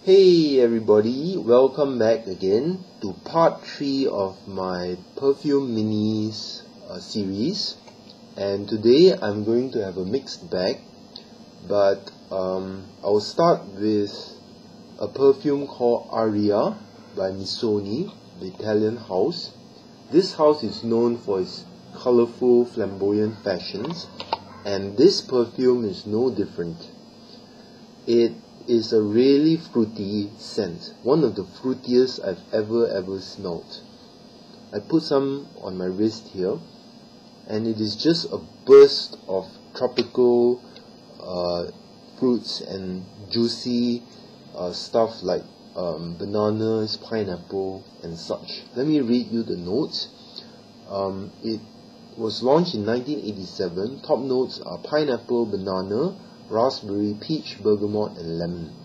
Hey everybody, welcome back again to part 3 of my perfume minis series, and today I'm going to have a mixed bag, but I'll start with a perfume called Aria by Missoni, the Italian house. This house is known for its colorful, flamboyant fashions, and this perfume is no different. It is a really fruity scent, one of the fruitiest I've ever smelled. I put some on my wrist here, and it is just a burst of tropical fruits and juicy stuff like bananas, pineapple and such. Let me read you the notes. It was launched in 1987. Top notes are pineapple, banana, raspberry, peach, bergamot and lemon.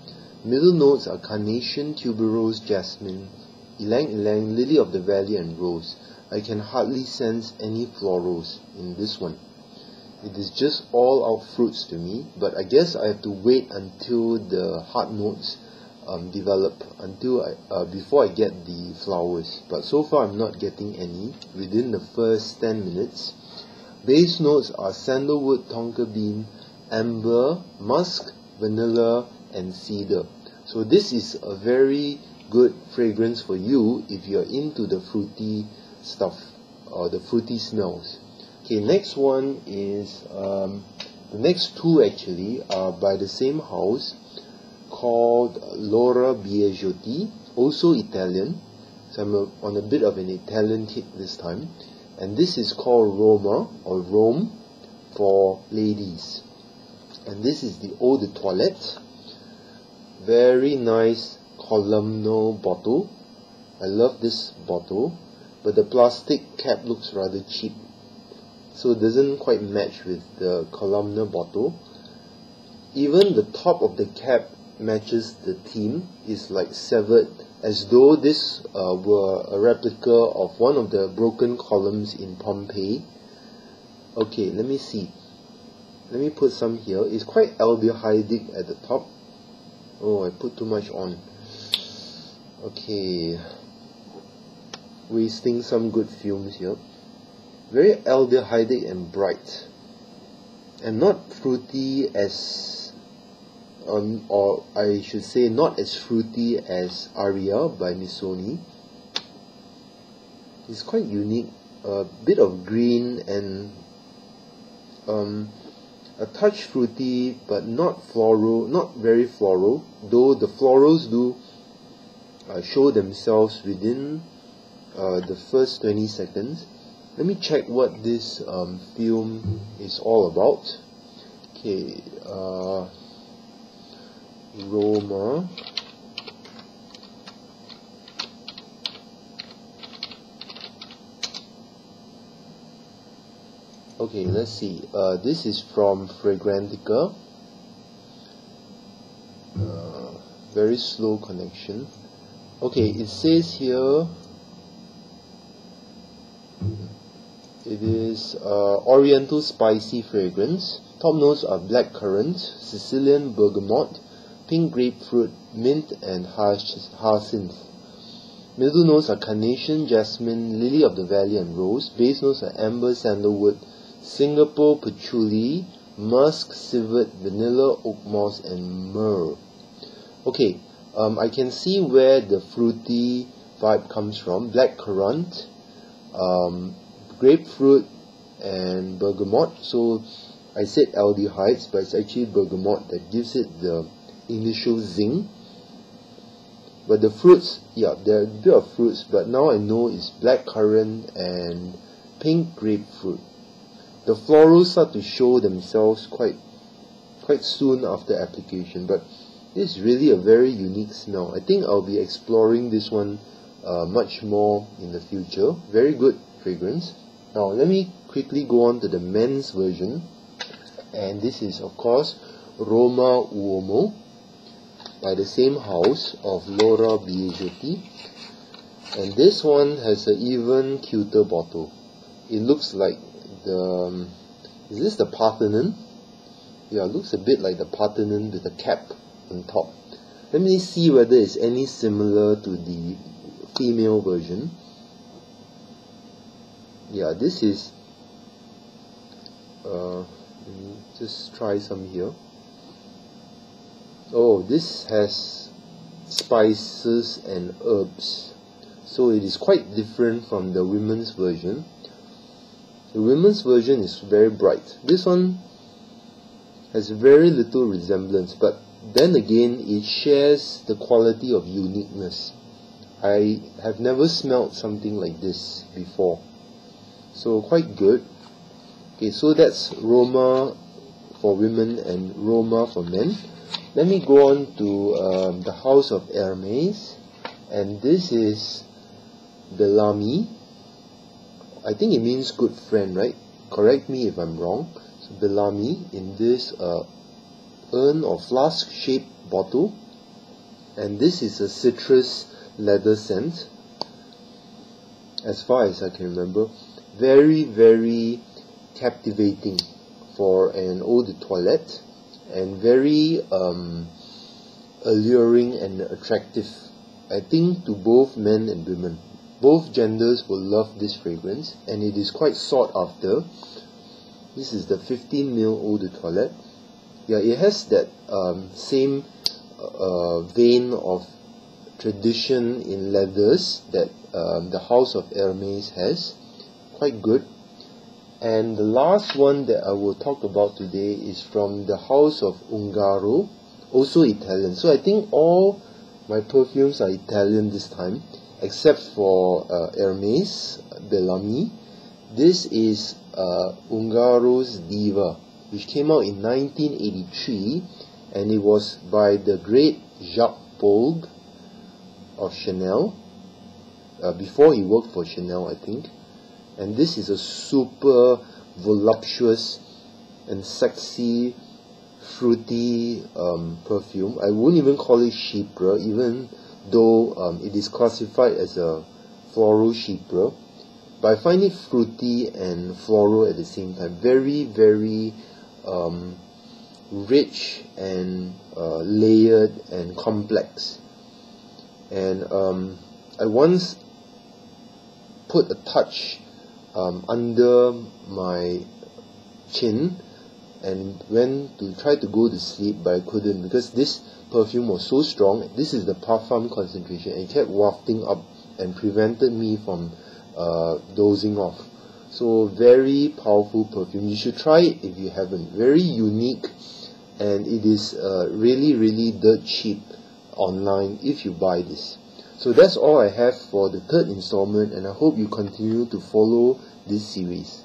Middle notes are carnation, tuberose, jasmine, ylang ylang, lily of the valley and rose. I can hardly sense any florals in this one. It is just all out fruits to me, but I guess I have to wait until the hard notes develop, before I get the flowers. But so far I'm not getting any within the first 10 minutes. Base notes are sandalwood, tonka bean, amber, musk, vanilla and cedar. So this is a very good fragrance for you if you're into the fruity stuff or the fruity smells. Okay, next one is the next two actually are by the same house, called Biagiotti, also Italian. So I'm on a bit of an Italian kick this time, and this is called Roma or Rome for ladies. And this is the eau de toilette. Very nice columnar bottle. I love this bottle, but the plastic cap looks rather cheap, so it doesn't quite match with the columnar bottle. Even the top of the cap matches the theme. Is like severed, as though this were a replica of one of the broken columns in Pompeii. Okay, let me see. Let me put some here. It's quite aldehydic at the top. Oh, I put too much on. Okay, wasting some good fumes here. Very aldehydic and bright, and not fruity as or I should say not as fruity as Aria by Missoni. It's quite unique. A bit of green and a touch fruity, but not floral, not very floral, though the florals do show themselves within the first 20 seconds. Let me check what this film is all about. Okay, Roma. Okay, let's see. This is from Fragrantica. Very slow connection. Okay, it says here it is Oriental spicy fragrance. Top notes are blackcurrant, Sicilian bergamot, pink grapefruit, mint and hyacinth. Middle notes are carnation, jasmine, lily of the valley and rose. Base notes are amber, sandalwood, Singapore patchouli, musk, civet, vanilla, oak moss and myrrh. Okay, I can see where the fruity vibe comes from. Blackcurrant, grapefruit and bergamot. So I said aldehydes, but it's actually bergamot that gives it the initial zing. But the fruits, yeah, there are a bit of fruits, but now I know it's blackcurrant and pink grapefruit. The florals start to show themselves quite soon after application, but this is really a very unique smell. I think I'll be exploring this one much more in the future. Very good fragrance. Now let me quickly go on to the men's version, and this is of course Roma Uomo by the same house of Biagiotti, and this one has an even cuter bottle. It looks like is this the Parthenon? Yeah, it looks a bit like the Parthenon with a cap on top. Let me see whether it's any similar to the female version. Yeah, this is let me just try some here. Oh, this has spices and herbs, so it is quite different from the women's version. The women's version is very bright. This one has very little resemblance, but then again it shares the quality of uniqueness. I have never smelled something like this before, so quite good. Okay, so that's Roma for women and Roma for men. Let me go on to the house of Hermes, and this is Bellamy. I think it means good friend, right? Correct me if I'm wrong. So Bellamy in this urn or flask shaped bottle, and this is a citrus leather scent as far as I can remember. Very, very captivating for an eau de toilette, and very alluring and attractive, I think, to both men and women. Both genders will love this fragrance, and it is quite sought after. This is the 15 ml eau de toilette. Yeah, it has that same vein of tradition in leathers that the house of Hermes has. Quite good. And the last one that I will talk about today is from the house of Ungaro, also Italian. So I think all my perfumes are Italian this time, except for Hermes, Bellamy. This is Ungaro's Diva, which came out in 1983, and it was by the great Jacques Polg of Chanel, before he worked for Chanel, I think. And this is a super voluptuous and sexy, fruity perfume. I wouldn't even call it chypre, even though it is classified as a floral chypre. But I find it fruity and floral at the same time. Very, very rich and layered and complex. And I once put a touch under my chin and went to try to go to sleep, but I couldn't because this perfume was so strong. This is the parfum concentration, and it kept wafting up and prevented me from dozing off. So very powerful perfume. You should try it if you haven't. Very unique, and it is really, really dirt cheap online if you buy this. So that's all I have for the third installment, and I hope you continue to follow this series.